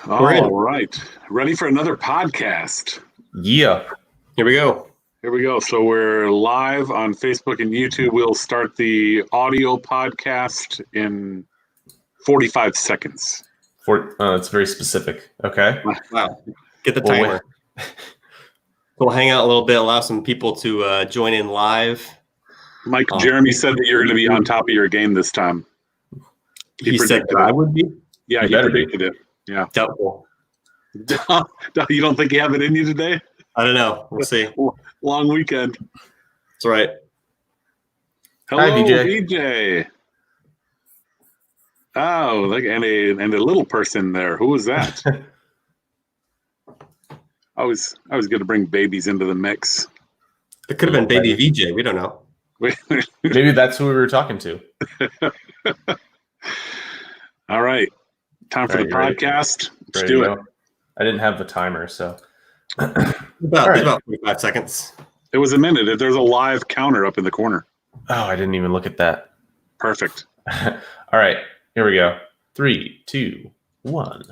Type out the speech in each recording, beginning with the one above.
All right. Ready for another podcast. Yeah. Here we go. Here we go. So we're live on Facebook and YouTube. We'll start the audio podcast in 45 seconds. It's very specific. Okay. Wow. Get the timer. We'll hang out a little bit, allow some people to join in live. Mike, Jeremy said that you're going to be on top of your game this time. He said that I would be? Yeah, he predicted it. Yeah. Doubtful. You don't think you have it in you today? I don't know. We'll see. Long weekend. That's right. Hello, Hi, BJ. BJ. Oh, look, and a little person there. Who was that? I was going to bring babies into the mix. It could have been Baby VJ. We don't know. Maybe that's who we were talking to. All right. Time for the podcast. Let's do it. I didn't have the timer, so. About 45 seconds. It was a minute. There's a live counter up in the corner. Oh, I didn't even look at that. Perfect. All right. Here we go. 3, 2, 1.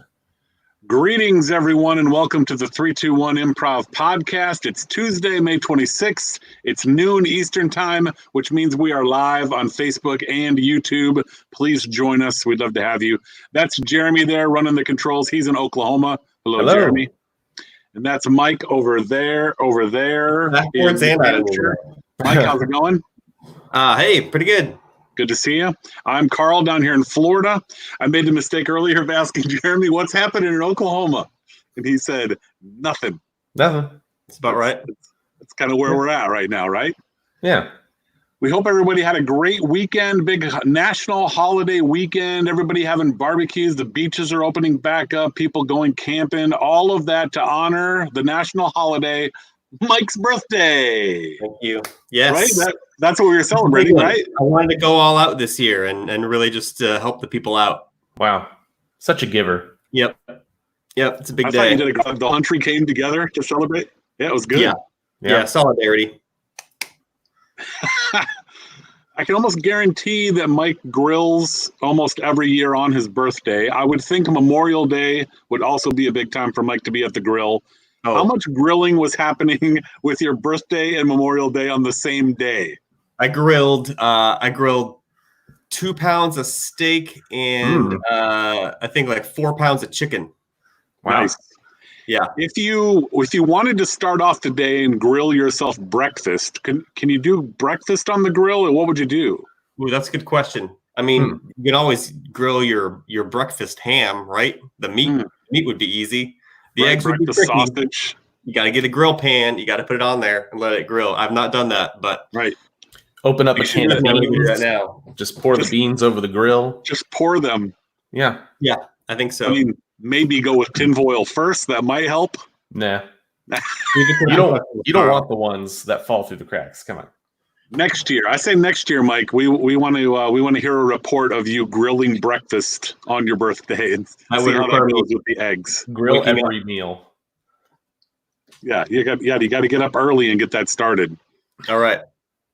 Greetings, everyone, and welcome to the 321 Improv podcast. It's Tuesday, May 26th. It's noon Eastern time, which means we are live on Facebook and YouTube. Please join us. We'd love to have you. That's Jeremy there running the controls. He's in Oklahoma. Hello. Jeremy. And that's Mike over there. Backwards and Mike, how's it going? Hey, pretty good. Good to see you. I'm Carl down here in Florida. I made the mistake earlier of asking Jeremy what's happening in Oklahoma. And he said, nothing. Nothing. That's about right. That's kind of where we're at right now, right? Yeah. We hope everybody had a great weekend, big national holiday weekend. Everybody having barbecues. The beaches are opening back up. People going camping. All of that to honor the national holiday, Mike's birthday. Thank you. Yes. Right? That's what we were celebrating, right? I wanted to go all out this year and really just help the people out. Wow. Such a giver. Yep. It's a big I day. thought you did the country came together to celebrate. Yeah, it was good. Yeah. Solidarity. I can almost guarantee that Mike grills almost every year on his birthday. I would think Memorial Day would also be a big time for Mike to be at the grill. Oh. How much grilling was happening with your birthday and Memorial Day on the same day? I grilled 2 pounds of steak and I think like 4 pounds of chicken. Wow. Nice. Yeah. If you wanted to start off today and grill yourself breakfast, can you do breakfast on the grill, or what would you do? Ooh, that's a good question. I mean, you can always grill your breakfast ham, right? The meat would be easy. The eggs would be the tricky. sausage. You got to get a grill pan. You got to put it on there and let it grill. I've not done that, but right. Open up a can of beans right now. Just pour the beans over the grill. Just pour them. Yeah. Yeah, I think so. I mean, maybe go with tinfoil first. That might help. Nah. You don't want the ones that fall through the cracks. Come on. Next year, I say next year, Mike. We want to hear a report of you grilling breakfast on your birthday and see how that goes with the eggs. Grill every meal. Yeah, you got to get up early and get that started. All right.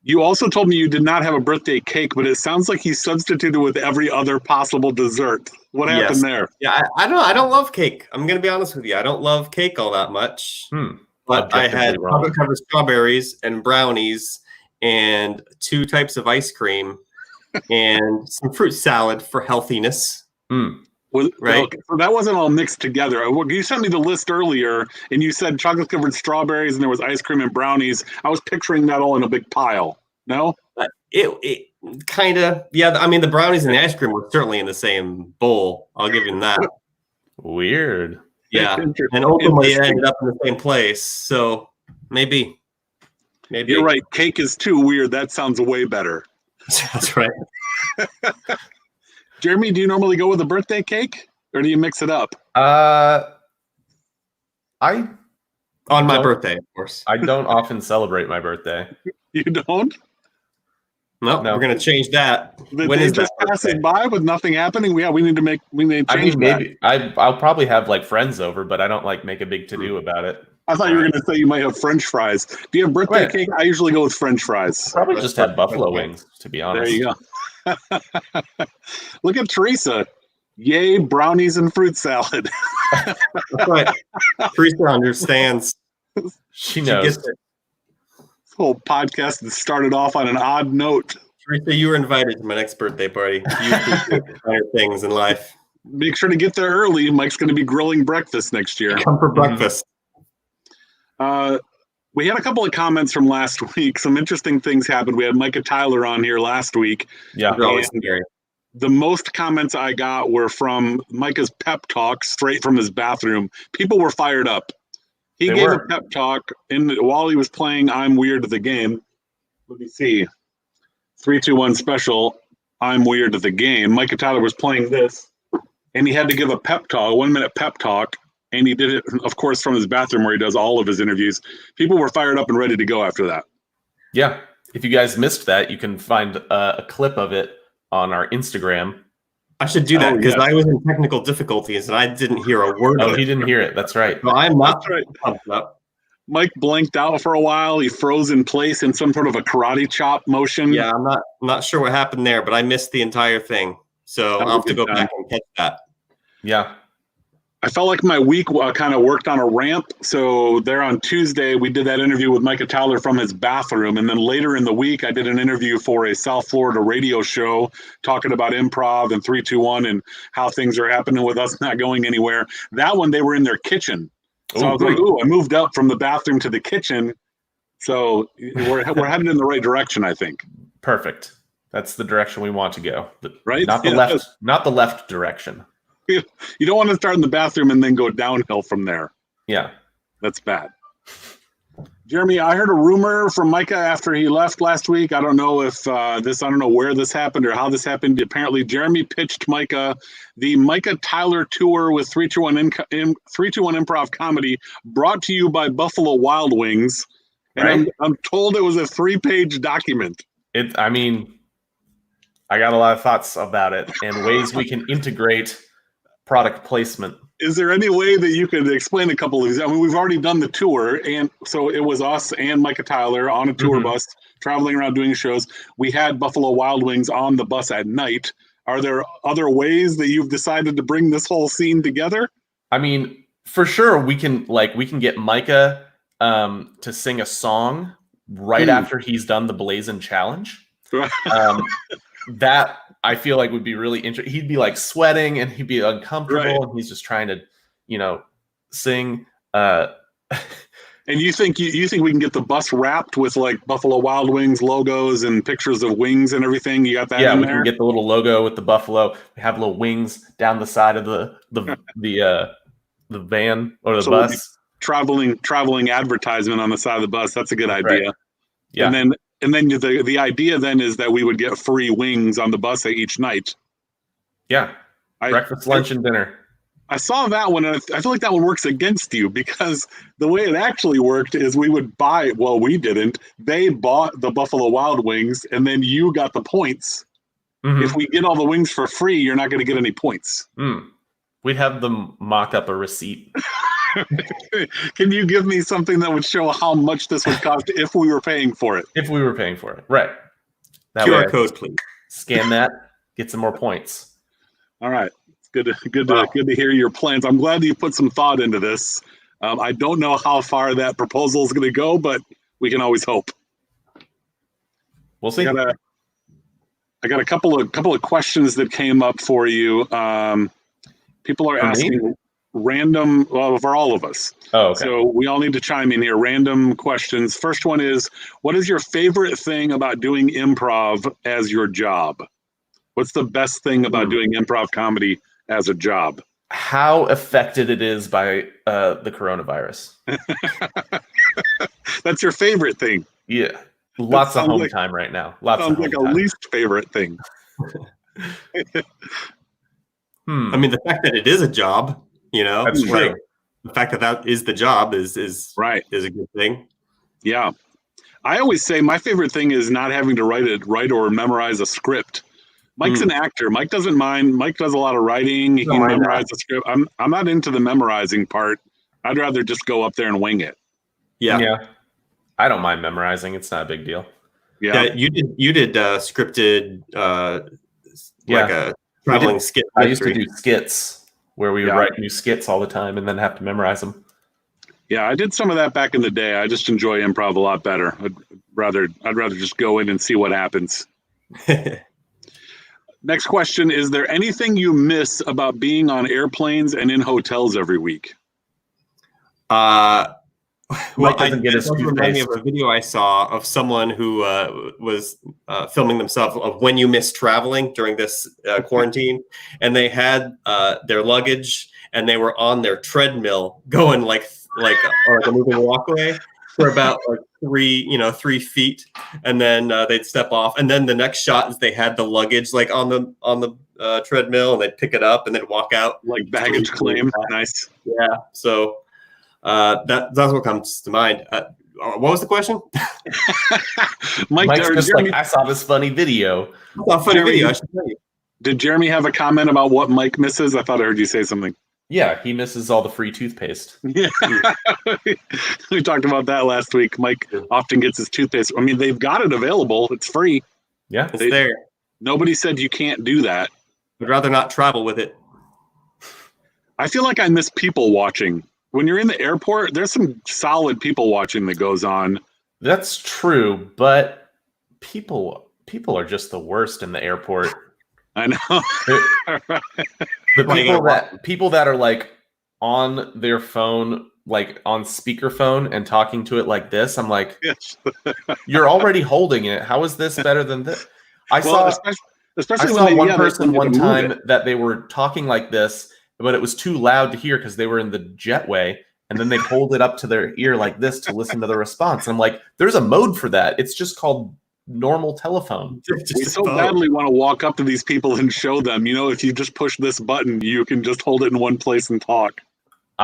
You also told me you did not have a birthday cake, but it sounds like you substituted with every other possible dessert. What happened there? Yeah, I don't love cake. I'm going to be honest with you. I don't love cake all that much. But I had chocolate-covered strawberries and brownies and 2 types of ice cream and some fruit salad for healthiness. Well, right. Okay, so that wasn't all mixed together. You sent me the list earlier, and you said chocolate-covered strawberries, and there was ice cream and brownies. I was picturing that all in a big pile. No? It kind of, yeah. I mean, the brownies and the ice cream were certainly in the same bowl. I'll give you that. Weird. Yeah, and ultimately it ended up in the same place. So maybe. You're right. Cake is too weird. That sounds way better. That's right. Jeremy, do you normally go with a birthday cake, or do you mix it up? On my birthday, of course. I don't often celebrate my birthday. You don't? No, we're gonna change that. When is just passing by with nothing happening? We need to change maybe I'll probably have like friends over, but I don't make a big to-do about it. I thought you were going to say you might have French fries. Do you have birthday cake? I usually go with French fries. Probably just have buffalo wings, to be honest. There you go. Look at Teresa. Yay, brownies and fruit salad. But Teresa understands. She knows. Gets it. This whole podcast has started off on an odd note. Teresa, you were invited to my next birthday party. You appreciate the things in life. Make sure to get there early. Mike's going to be grilling breakfast next year. Come for breakfast. We had a couple of comments from last week. Some interesting things happened. We had Micah Tyler on here last week. Yeah. The most comments I got were from Micah's pep talk straight from his bathroom. People were fired up. He gave a pep talk while he was playing I'm Weird the game. Let me see. 3, 2, 1 special. I'm Weird the game. Micah Tyler was playing this, and he had to give a pep talk, a 1-minute pep talk. And he did it, of course, from his bathroom where he does all of his interviews. People were fired up and ready to go after that. Yeah. If you guys missed that, you can find a clip of it on our Instagram. I should do that because I was in technical difficulties and I didn't hear a word of it. He didn't hear it. That's right. No, I'm not. Pumped up. Mike blanked out for a while. He froze in place in some sort of a karate chop motion. Yeah, I'm not sure what happened there, but I missed the entire thing. So I'll have to go back and catch that. Yeah. I felt like my week kind of worked on a ramp. So there on Tuesday, we did that interview with Micah Tyler from his bathroom. And then later in the week, I did an interview for a South Florida radio show talking about improv and 3, 2, 1 and how things are happening with us not going anywhere. That one, they were in their kitchen. So I was like, I moved up from the bathroom to the kitchen. So we're headed in the right direction, I think. Perfect. That's the direction we want to go. Right? Not the left direction. You don't want to start in the bathroom and then go downhill from there. Yeah. That's bad. Jeremy, I heard a rumor from Micah after he left last week. I don't know if I don't know where this happened or how this happened. Apparently, Jeremy pitched Micah the Micah Tyler tour with 321 Improv Comedy brought to you by Buffalo Wild Wings. And I'm told it was a 3-page document. I got a lot of thoughts about it and ways we can integrate product placement. Is there any way that you could explain a couple of these? I mean, we've already done the tour, and so it was us and Micah Tyler on a tour bus traveling around doing shows. We had Buffalo Wild Wings on the bus at night. Are there other ways that you've decided to bring this whole scene together? I mean, for sure, we can get Micah to sing a song right after he's done the Blazin' Challenge. That I feel like would be really interesting. He'd be like sweating and he'd be uncomfortable and he's just trying to, sing. And you think we can get the bus wrapped with like Buffalo Wild Wings logos and pictures of wings and everything? You got that? Yeah, in we there? can get the little logo with the buffalo. We have little wings down the side of the van or the bus. Traveling advertisement on the side of the bus. That's a good idea. Right. Yeah. And then the idea then is that we would get free wings on the bus each night. Yeah. Breakfast, lunch, and dinner. I saw that one, and I feel like that one works against you because the way it actually worked is we would buy, well, we didn't. They bought the Buffalo Wild Wings, and then you got the points. Mm-hmm. If we get all the wings for free, you're not going to get any points. We'd have them mock up a receipt. Can you give me something that would show how much this would cost if we were paying for it? If we were paying for it, right. That QR code, please. Scan that, get some more points. All right. Good to hear your plans. I'm glad that you put some thought into this. I don't know how far that proposal is going to go, but we can always hope. We'll see. I got a couple of questions that came up for you. People are asking random, well, for all of us. Oh, okay. So we all need to chime in here. Random questions. First one is, what is your favorite thing about doing improv as your job? What's the best thing about doing improv comedy as a job? How affected it is by the coronavirus. That's your favorite thing. Yeah. Lots of home time right now. Sounds like a least favorite thing. I mean, the fact that it is a job, that's true. The fact that is the job is right. Is a good thing. Yeah. I always say my favorite thing is not having to write or memorize a script. Mike's an actor. Mike doesn't mind. Mike does a lot of writing. He can memorize the script. I'm not into the memorizing part. I'd rather just go up there and wing it. Yeah. I don't mind memorizing. It's not a big deal. Yeah. You did scripted like a traveling skit. I used to do skits where we would write new skits all the time and then have to memorize them. Yeah, I did some of that back in the day. I just enjoy improv a lot better. I'd rather just go in and see what happens. Next question: is there anything you miss about being on airplanes and in hotels every week? Mike doesn't get his toothpaste. Remind me of a video I saw of someone who was filming themselves of when you miss traveling during this quarantine, and they had their luggage and they were on their treadmill going like a moving walkway for about 3 feet, and then they'd step off, and then the next shot is they had the luggage like on the treadmill, and they'd pick it up and then walk out like baggage claim. Nice. Yeah. So. That's what comes to mind. What was the question? Mike's just Jeremy, I saw this funny video. I should tell you. Did Jeremy have a comment about what Mike misses? I thought I heard you say something. Yeah, he misses all the free toothpaste. Yeah, we talked about that last week. Mike often gets his toothpaste. I mean, they've got it available. It's free. Yeah, it's there. Nobody said you can't do that. I'd rather not travel with it. I feel like I miss people watching. When you're in the airport, there's some solid people watching that goes on. That's true, but people are just the worst in the airport. I know. The people that are like on their phone, like on speakerphone and talking to it like this, I'm like, yes. You're already holding it. How is this better than this? I saw one person one time that they were talking like this, but it was too loud to hear because they were in the jetway, and then they hold it up to their ear like this to listen to the response. And I'm like, there's a mode for that. It's just called normal telephone. We so badly want to walk up to these people and show them, if you just push this button, you can just hold it in one place and talk.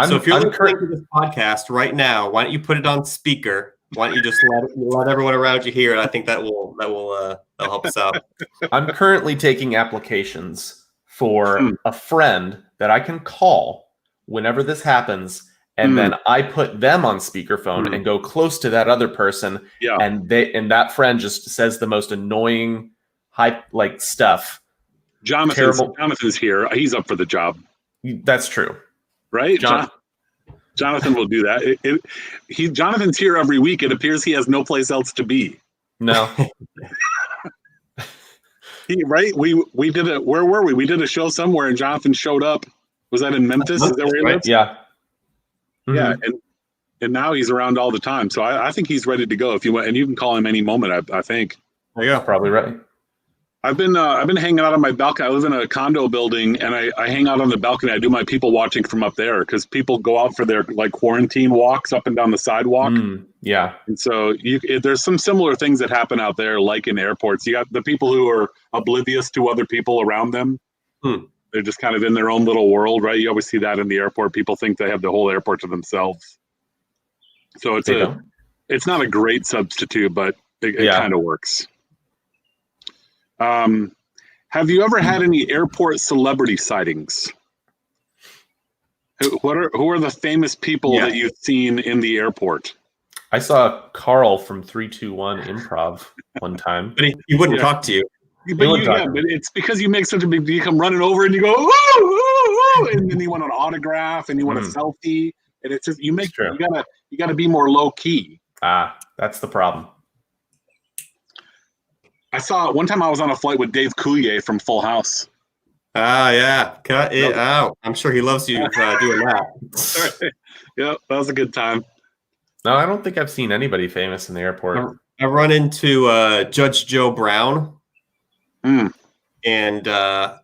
So if you're listening to this podcast right now, why don't you put it on speaker? Why don't you just let everyone around you hear it? I think that'll help us out. I'm currently taking applications for a friend that I can call whenever this happens, and then I put them on speakerphone and go close to that other person, and that friend just says the most annoying stuff. Jonathan's here. He's up for the job. That's true, right? Jonathan will do that. Jonathan's here every week. It appears he has no place else to be. No. Right? We did it. Where were we? We did a show somewhere, and Jonathan showed up. Was that in Memphis? Is that where he lives? Yeah. Mm-hmm. Yeah, and now he's around all the time. So I think he's ready to go. If you want, and you can call him any moment. I think. Yeah, probably right. I've been hanging out on my balcony. I live in a condo building, and I hang out on the balcony. I do my people watching from up there because people go out for their quarantine walks up and down the sidewalk. Yeah, and so there's some similar things that happen out there, like in airports. You got the people who are oblivious to other people around them. They're just kind of in their own little world, right? You always see that in the airport. People think they have the whole airport to themselves. So it's not a great substitute, but it kind of works. Have you ever had any airport celebrity sightings? Who are the famous people that you've seen in the airport? I saw Carl from 321 Improv one time. But he wouldn't talk to you. But it's because you make such a big deal. You come running over and you go, ooh, ooh, ooh, and then you want an autograph and you want a selfie. And it's just you gotta be more low key. That's the problem. I saw one time I was on a flight with Dave Coulier from Full House. Yeah. Cut it out. I'm sure he loves you doing that. Yeah, that was a good time. No, I don't think I've seen anybody famous in the airport. I run into Judge Joe Brown. And I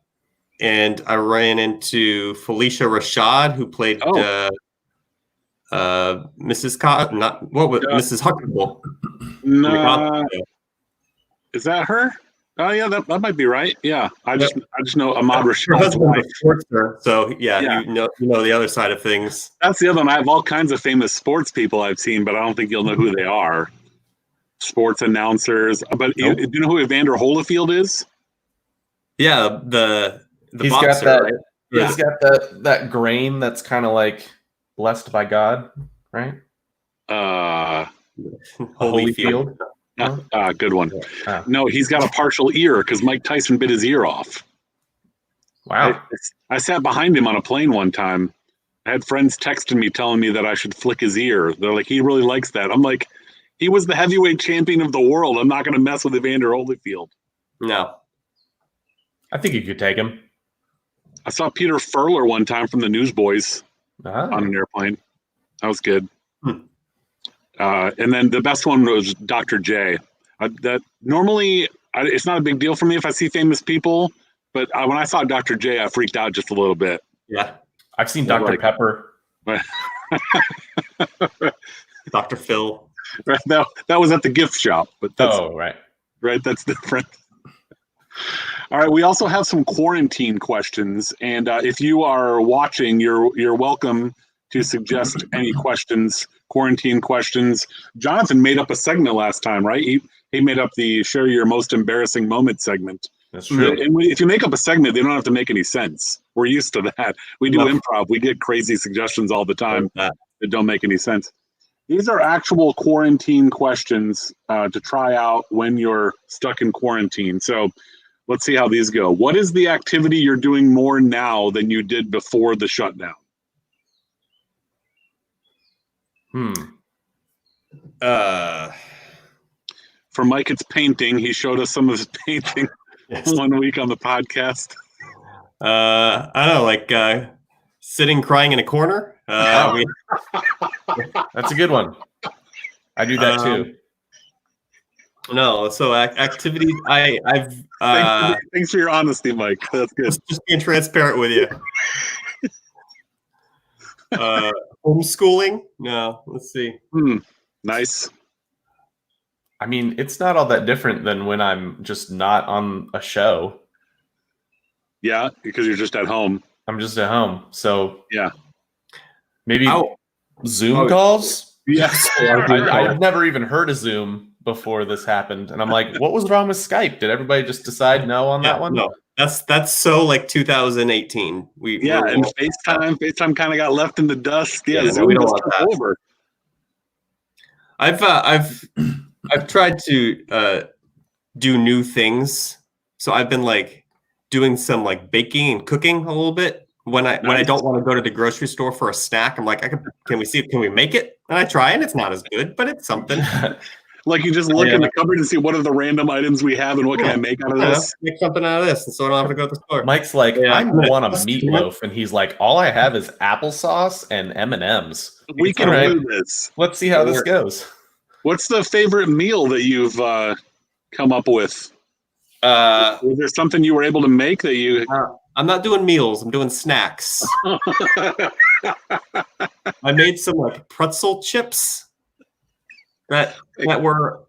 ran into Felicia Rashad, who played Mrs. Mrs. Huxtable. No. Is that her? Oh yeah, that might be right. Yeah, I just know Ahmad Rashad. Her husband's a sportster, so you know the other side of things. That's the other one. I have all kinds of famous sports people I've seen, but I don't think you'll know who they are. Sports announcers, but do you know who Evander Holyfield is? Yeah, the he's boxer, got that. Right? He's got that grain that's kind of like blessed by God, right? Holyfield. Good one. No, he's got a partial ear because Mike Tyson bit his ear off. Wow. I sat behind him on a plane one time. I had friends texting me telling me that I should flick his ear. They're like, he really likes that. I'm like, he was the heavyweight champion of the world. I'm not going to mess with Evander Holyfield. No. I think you could take him. I saw Peter Furler one time from the Newsboys on an airplane. That was good. And then the best one was Dr. J. That normally it's not a big deal for me if I see famous people, but when I saw Dr. J, I freaked out just a little bit. Yeah. I've seen Dr. Pepper. Dr. Phil. Right, that was at the gift shop, but right, that's different. All right, we also have some quarantine questions, and if you are watching, you're welcome to suggest any questions, quarantine questions. Jonathan made up a segment last time, right? He made up the share your most embarrassing moment segment. That's true. And if you make up a segment, they don't have to make any sense. We're used to that. We do improv. We get crazy suggestions all the time that don't make any sense. These are actual quarantine questions to try out when you're stuck in quarantine. So let's see how these go. What is the activity you're doing more now than you did before the shutdown? For Mike, it's painting. He showed us some of his painting one week on the podcast. I don't know, like sitting crying in a corner. That's a good one. I do that too. No, so activities. I've thanks for your honesty, Mike. That's good. Just being transparent with you. Homeschooling? No, let's see. Nice. I mean, it's not all that different than when I'm just not on a show. Yeah, because you're just at home. I'm just at home. So yeah. Maybe Zoom calls? Yes. I've never even heard of Zoom before this happened. And I'm like, what was wrong with Skype? Did everybody just decide no on that one? No. That's so like 2018. And FaceTime kind of got left in the dust. Yeah, Zoom we don't want that. Over. I've tried to do new things. So I've been like doing some like baking and cooking a little bit. When I don't want to go to the grocery store for a snack, I'm like, can we make it? And I try, and it's not as good, but it's something. Like you just look in the cupboard and see what are the random items we have and what can I make out of this? Make something out of this, and so I don't have to go to the store. Mike's like, I want a meatloaf, and he's like, all I have is applesauce and M&Ms. We can do this. Let's see how this goes. What's the favorite meal that you've come up with? Was there something you were able to make that you? I'm not doing meals. I'm doing snacks. I made some like pretzel chips that were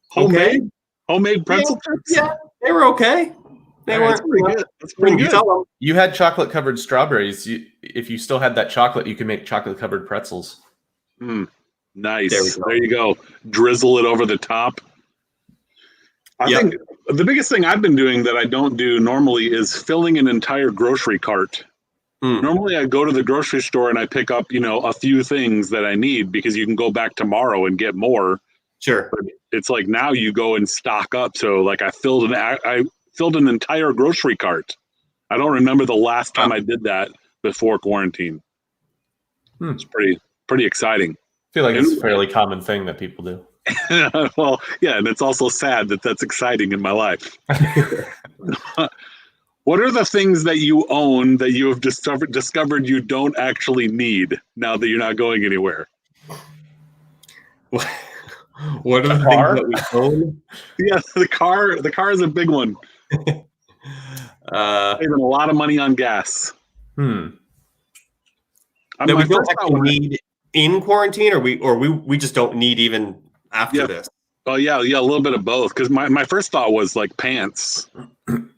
homemade. Okay. Homemade pretzel chips. Yeah, they were okay. They weren't pretty good. That's pretty good. You had chocolate covered strawberries. If you still had that chocolate, you can make chocolate covered pretzels. Nice. There you go. Drizzle it over the top. I think the biggest thing I've been doing that I don't do normally is filling an entire grocery cart. Normally I go to the grocery store and I pick up, a few things that I need because you can go back tomorrow and get more. Sure. But it's like now you go and stock up. So like I filled an entire grocery cart. I don't remember the last time I did that before quarantine. It's pretty exciting. I feel like it's a fairly common thing that people do. Well, yeah, and it's also sad that that's exciting in my life. What are the things that you own that you have discovered you don't actually need now that you're not going anywhere? What are the things that we own? Yeah, the car is a big one. Saving a lot of money on gas. That we don't actually need in quarantine, or we just don't need even after this. Oh yeah, a little bit of both. Because my first thought was like pants,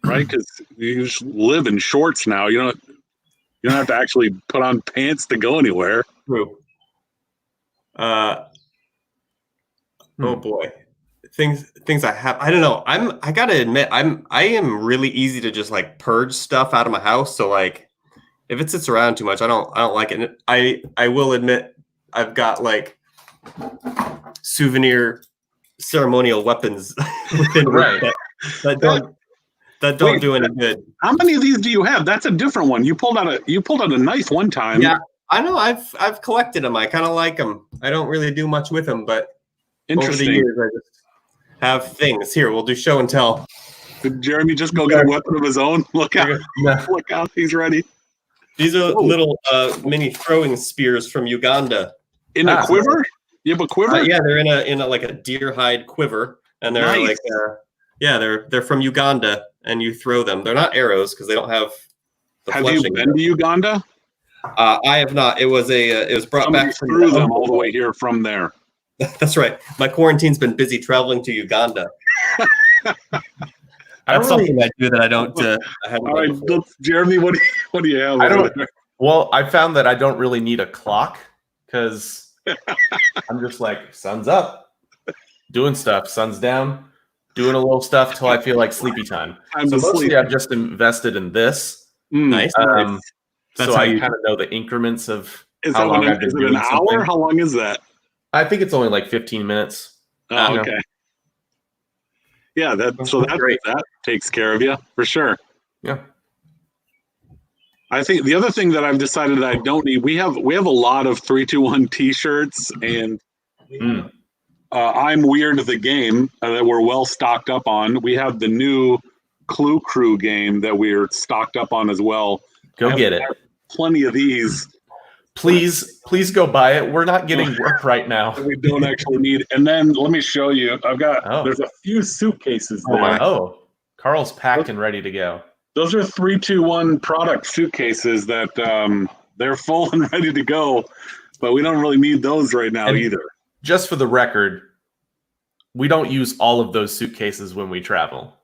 right? Because you just live in shorts now. You don't have to actually put on pants to go anywhere. True. Oh boy, things I have. I don't know. I gotta admit, I am really easy to just like purge stuff out of my house. So like, if it sits around too much, I don't like it. And I will admit, I've got like souvenir ceremonial weapons within right. that don't that don't do any good. How many of these do you have? That's a different one. You pulled out a knife one time. Yeah, I know. I've collected them. I kind of like them. I don't really do much with them, but over the years, I just have things. Here, we'll do show and tell. Did Jeremy just go get a weapon of his own? Look out! Look out! He's ready. These are little mini throwing spears from Uganda. In a quiver? You have a quiver? Yeah, they're in a like a deer hide quiver, and they're nice. they're from Uganda, and you throw them. They're not arrows because they don't have. Have you been to Uganda? I have not. It was brought Somebody back from threw them all the way here from there. That's right. My quarantine's been busy traveling to Uganda. That's something I do that I don't. All right, Jeremy, what do you have? Well, I found that I don't really need a clock because I'm just like sun's up, doing stuff, sun's down, doing a little stuff till I feel like sleepy time. So mostly I've just invested in this. Nice. So I kind of know the increments of how long I've been doing something. Hour? How long is that? I think it's only like 15 minutes. Oh, okay. Yeah, that takes care of you for sure. Yeah. I think the other thing that I've decided that I don't need, we have a lot of 321 t-shirts, and I'm Weird the game that we're well stocked up on. We have the new Clue Crew game that we're stocked up on as well. Go get it. Plenty of these. Please go buy it. We're not getting work right now. We don't actually need. And then let me show you. I've got. There's a few suitcases there. Oh, Carl's packed and ready to go. Those are 321 product suitcases that they're full and ready to go, but we don't really need those right now either. Just for the record, we don't use all of those suitcases when we travel.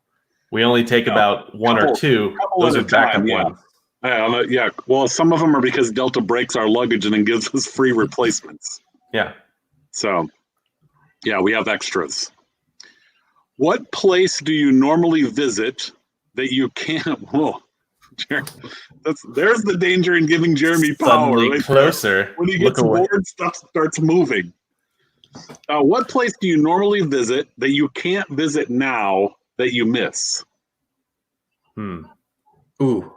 We only take about one or two. Those are backup ones. Yeah. Well, some of them are because Delta breaks our luggage and then gives us free replacements. Yeah. So, yeah, we have extras. What place do you normally visit that you can't? Whoa, there's the danger in giving Jeremy power. Suddenly closer. When he gets bored, stuff starts moving. What place do you normally visit that you can't visit now that you miss? Ooh.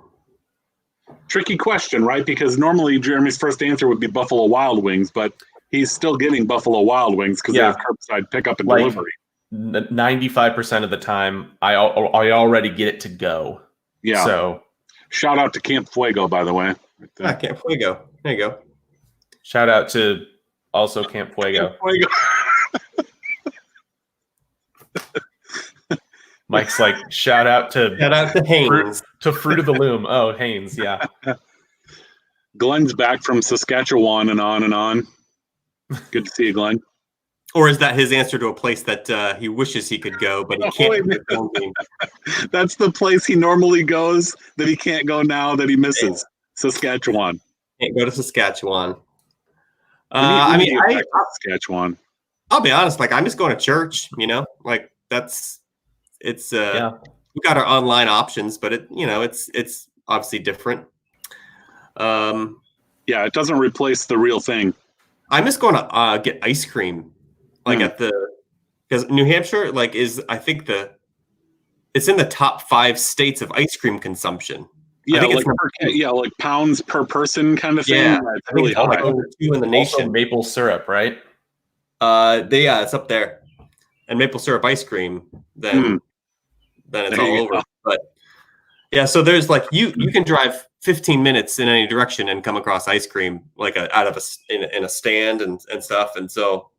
Tricky question, right? Because normally Jeremy's first answer would be Buffalo Wild Wings, but he's still getting Buffalo Wild Wings because they have curbside pickup and delivery. 95% of the time, I already get it to go. Yeah. So, shout out to Camp Fuego, by the way. Right Camp Fuego. There you go. Shout out to also Camp Fuego. Camp Fuego. Mike's like, shout out to Haynes. Fruit of the Loom. Oh, Haynes, yeah. Glenn's back from Saskatchewan and on and on. Good to see you, Glenn. Or is that his answer to a place that he wishes he could go, but he can't? That's the place he normally goes that he can't go now that he misses. Saskatchewan. Can't go to Saskatchewan. Saskatchewan. I'll be honest. Like, I'm just going to church. Like it's we got our online options, but it's obviously different. It doesn't replace the real thing. I miss going to get ice cream. Like because New Hampshire, it's in the top 5 states of ice cream consumption. Yeah, like pounds per person kind of thing. Yeah, it's really high. Like over 2 in the nation. Also maple syrup, right? It's up there. And maple syrup ice cream, then it's all over. But yeah, so there's you can drive 15 minutes in any direction and come across ice cream out of in a stand and stuff, and so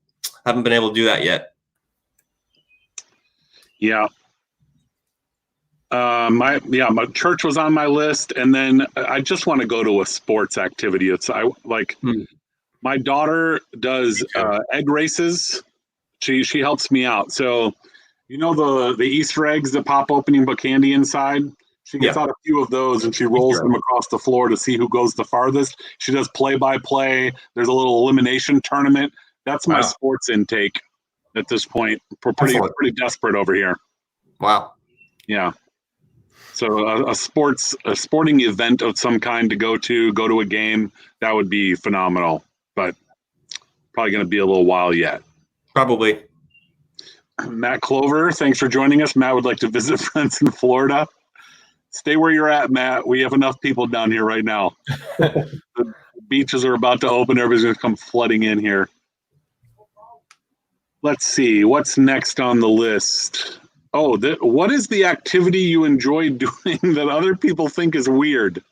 haven't been able to do that yet. Yeah. My church was on my list, and then I just want to go to a sports activity. My daughter does egg races. She helps me out. So the Easter eggs that pop open and put candy inside. She gets out a few of those and she rolls them across the floor to see who goes the farthest. She does play-by-play. There's a little elimination tournament. That's my sports intake at this point. We're pretty desperate over here. Wow. Yeah. So a sporting event of some kind to go to a game, that would be phenomenal. But probably going to be a little while yet. Probably. Matt Clover, thanks for joining us. Matt would like to visit friends in Florida. Stay where you're at, Matt. We have enough people down here right now. The beaches are about to open. Everybody's going to come flooding in here. Let's see. What's next on the list? Oh, what is the activity you enjoy doing that other people think is weird?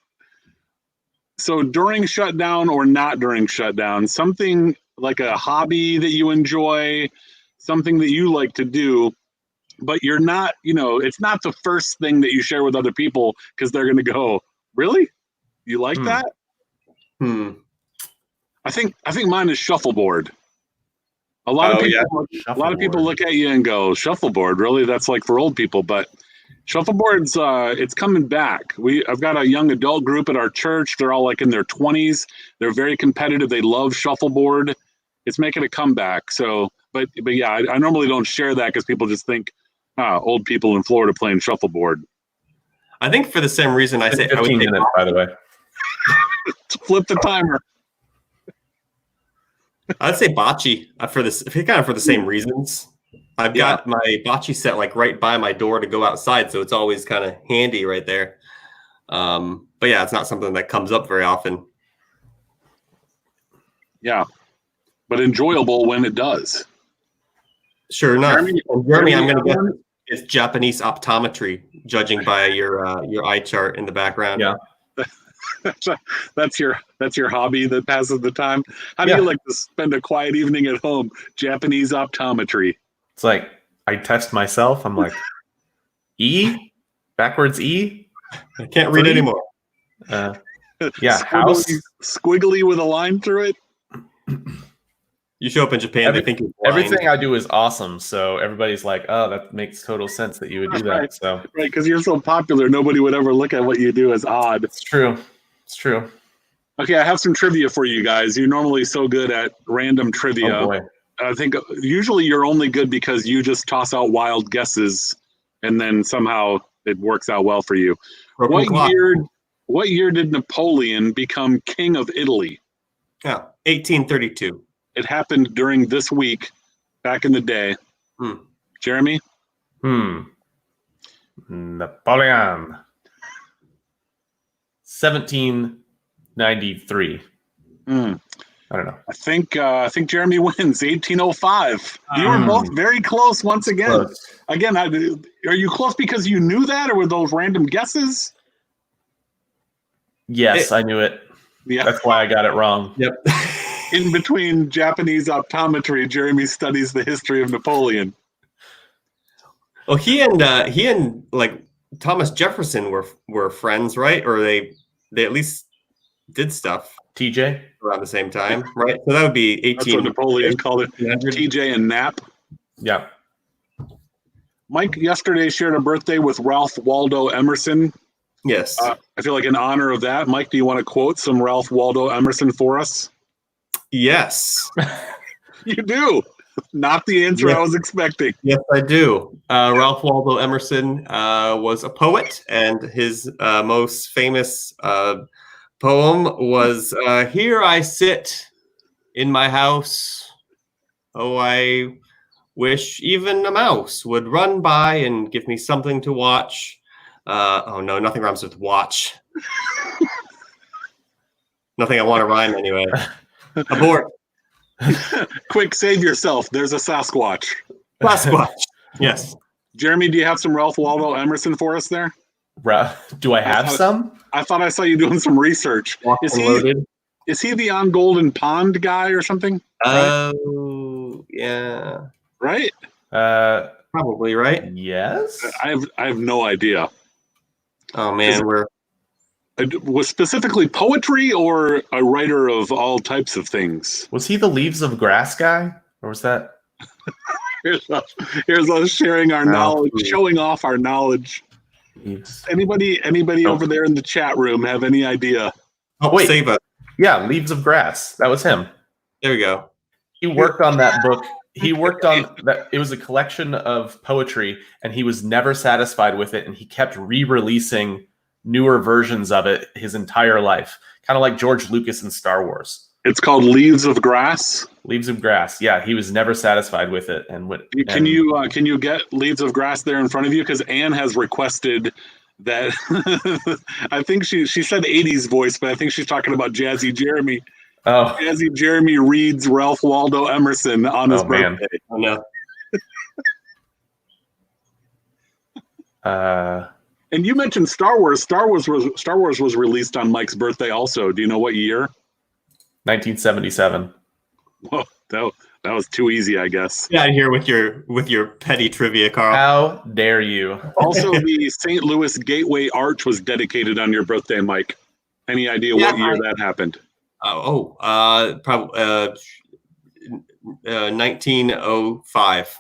So during shutdown or not during shutdown, something like a hobby that you enjoy, something that you like to do, but you're not, it's not the first thing that you share with other people because they're going to go, really? You like that? I think mine is shuffleboard. A lot of people look at you and go, shuffleboard, really? That's like for old people, but shuffleboard's it's coming back. I've got a young adult group at our church. They're all like in their 20s. They're very competitive. They love shuffleboard. It's making a comeback. So, but yeah, I normally don't share that because people just think old people in Florida playing shuffleboard. I think for the same reason I say 15 minutes, by the way. Flip the timer. I'd say bocce for the same reasons. I've got my bocce set like right by my door to go outside, so it's always kind of handy right there. But yeah, it's not something that comes up very often. Yeah, but enjoyable when it does. Sure enough. Jeremy, I'm going to guess it's Japanese optometry, judging by your eye chart in the background. Yeah. That's your hobby that passes the time. How do you like to spend a quiet evening at home? Japanese optometry. It's like I test myself. I'm like, E, backwards E. I can't read anymore. House squiggly with a line through it. You show up in Japan, they think you're blind. Everything I do is awesome, so everybody's like, "Oh, that makes total sense that you would do that." Right. So right, because you're so popular, nobody would ever look at what you do as odd. It's true. Okay, I have some trivia for you guys. You're normally so good at random trivia. Oh boy. I think usually you're only good because you just toss out wild guesses, and then somehow it works out well for you. What year did Napoleon become king of Italy? Yeah, 1832. It happened during this week, back in the day. Jeremy? Napoleon. 1793. I don't know. I think Jeremy wins. 1805. You were both very close once again. Close. Again, are you close because you knew that, or were those random guesses? Yes, I knew it. Yeah. That's why I got it wrong. Yep. In between Japanese optometry, Jeremy studies the history of Napoleon. Well, he and like Thomas Jefferson were friends, right? Or they at least did stuff. TJ around the same time, right? So that would be 18. That's what Napoleon called it. TJ and Nap. Yeah. Mike yesterday shared a birthday with Ralph Waldo Emerson. Yes. I feel like in honor of that, Mike, do you want to quote some Ralph Waldo Emerson for us? Yes. You do. Not the answer I was expecting. Yes, I do. Ralph Waldo Emerson was a poet, and his most famous poem was "Here I sit in my house. Oh, I wish even a mouse would run by and give me something to watch." Oh no, nothing rhymes with watch. Nothing I want to rhyme anyway. Abort. Quick, save yourself. There's a Sasquatch. Sasquatch. Yes. Jeremy, do you have some Ralph Waldo Emerson for us there? Do I have some? I thought I saw you doing some research. Is he the On Golden Pond guy or something? Oh, yeah. Right? Probably, right? Yes. I have no idea. Oh, man. Was specifically poetry or a writer of all types of things? Was he the Leaves of Grass guy? Or was that? Here's us sharing our knowledge, showing off our knowledge. Leaves. Anybody over there in the chat room have any idea? Oh, wait. Save us. Yeah, Leaves of Grass. That was him. There we go. He worked on that book. He worked on that. It was a collection of poetry, and he was never satisfied with it, and he kept re-releasing newer versions of it his entire life, kind of like George Lucas in Star Wars. It's called Leaves of Grass. Leaves of Grass. Yeah, he was never satisfied with it. And can you get Leaves of Grass there in front of you? Because Anne has requested that I think she said 80s voice, but I think she's talking about Jazzy Jeremy. Oh, Jazzy Jeremy reads Ralph Waldo Emerson on his birthday. Man. Oh, no. And you mentioned Star Wars. Star Wars was released on Mike's birthday also. Do you know what year? 1977. Whoa, that was too easy, I guess. Get out of here with your petty trivia, Carl. How dare you? Also, the St. Louis Gateway Arch was dedicated on your birthday, Mike. Any idea what year that happened? Probably 1905.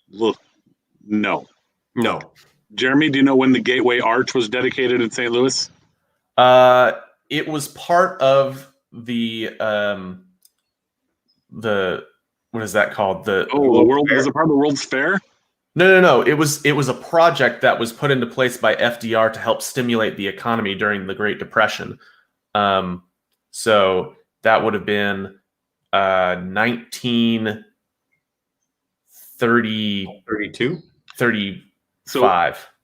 Look, no. Jeremy, do you know when the Gateway Arch was dedicated in St. Louis? It was part of the what is that called? The World was a part of the World's Fair? No. It was a project that was put into place by FDR to help stimulate the economy during the Great Depression. So that would have been 1932, 35. So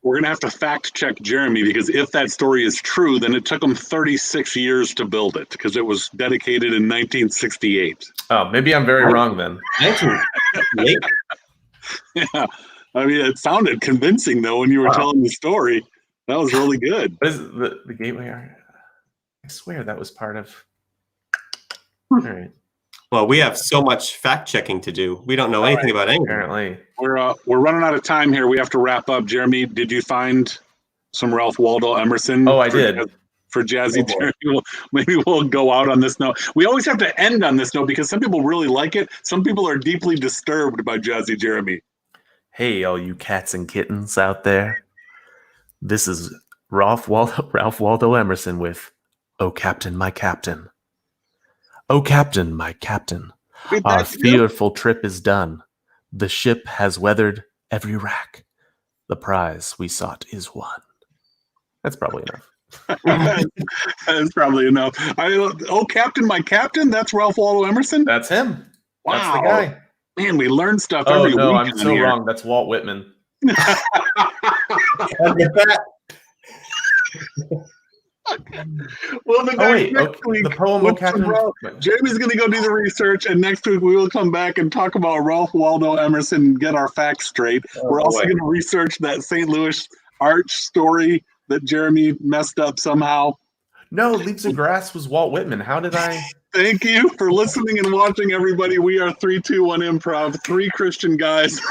we're going to have to fact check Jeremy, because if that story is true, then it took him 36 years to build it, because it was dedicated in 1968. Oh, maybe I'm very wrong then. 1968? Yeah. I mean, it sounded convincing, though, when you were telling the story. That was really good. What is the Gateway? I swear that was part of... All right. Well, we have so much fact checking to do. We don't know anything about anything. Apparently, we're running out of time here. We have to wrap up. Jeremy, did you find some Ralph Waldo Emerson? Oh, I did. For Jazzy Jeremy. Maybe we'll go out on this note. We always have to end on this note because some people really like it. Some people are deeply disturbed by Jazzy Jeremy. Hey, all you cats and kittens out there. This is Ralph Waldo Emerson with "Oh Captain, My Captain." Oh Captain, my Captain, our fearful trip is done. The ship has weathered every rack. The prize we sought is won. That's probably enough. That's probably enough. Oh Captain, my Captain, that's Ralph Waldo Emerson? That's him. Wow. That's the guy. Man, we learn stuff every week. Oh, no, I'm so wrong. That's Walt Whitman. Well, next week, the poem Captain. Jamie's going to go do the research, and next week we will come back and talk about Ralph Waldo Emerson and get our facts straight. We're also going to research that St. Louis Arch story that Jeremy messed up somehow. No, Leaves of Grass was Walt Whitman. How did I? Thank you for listening and watching, everybody. We are 321 Improv, three Christian guys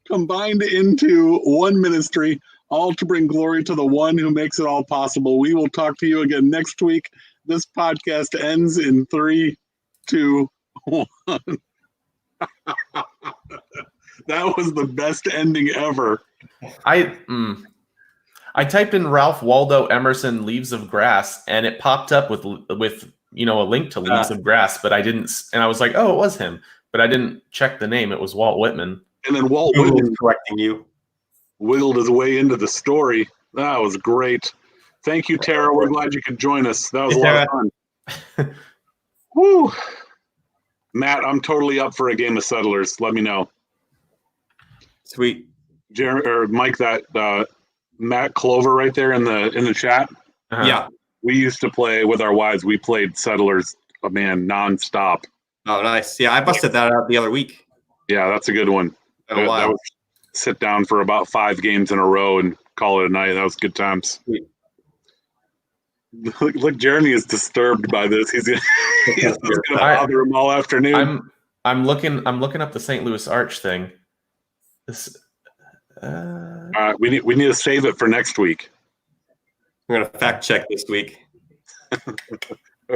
combined into one ministry, all to bring glory to the one who makes it all possible. We will talk to you again next week. This podcast ends in 3, 2, 1. That was the best ending ever. I typed in Ralph Waldo Emerson Leaves of Grass, and it popped up with a link to Leaves of Grass, but I didn't, and I was like, oh, it was him, but I didn't check the name. It was Walt Whitman. And then Walt Whitman correcting you. Wiggled his way into the story. That was great. Thank you, Tara. We're glad you could join us. That was a lot of fun. Woo. Matt, I'm totally up for a game of Settlers. Let me know. Sweet. Mike, that Matt Clover right there in the chat. Uh-huh. Yeah. We used to play with our wives. We played Settlers, nonstop. Oh, nice. Yeah, I busted that out the other week. Yeah, that's a good one. That was sit down for about 5 games in a row and call it a night. That was good times. Sweet. Look, Jeremy is disturbed by this. He's gonna bother him all afternoon. I'm looking up the St. Louis Arch thing. This. We need to save it for next week. I'm gonna fact check this week.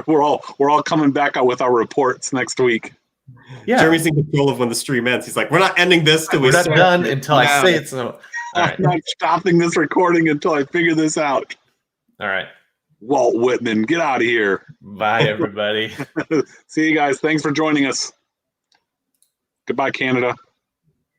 We're all coming back out with our reports next week. Yeah, Jeremy's in control of when the stream ends. He's like, "We're not ending this till we're not done until I say it." So, I'm not stopping this recording until I figure this out. All right, Walt Whitman, get out of here. Bye, everybody. See you guys. Thanks for joining us. Goodbye, Canada.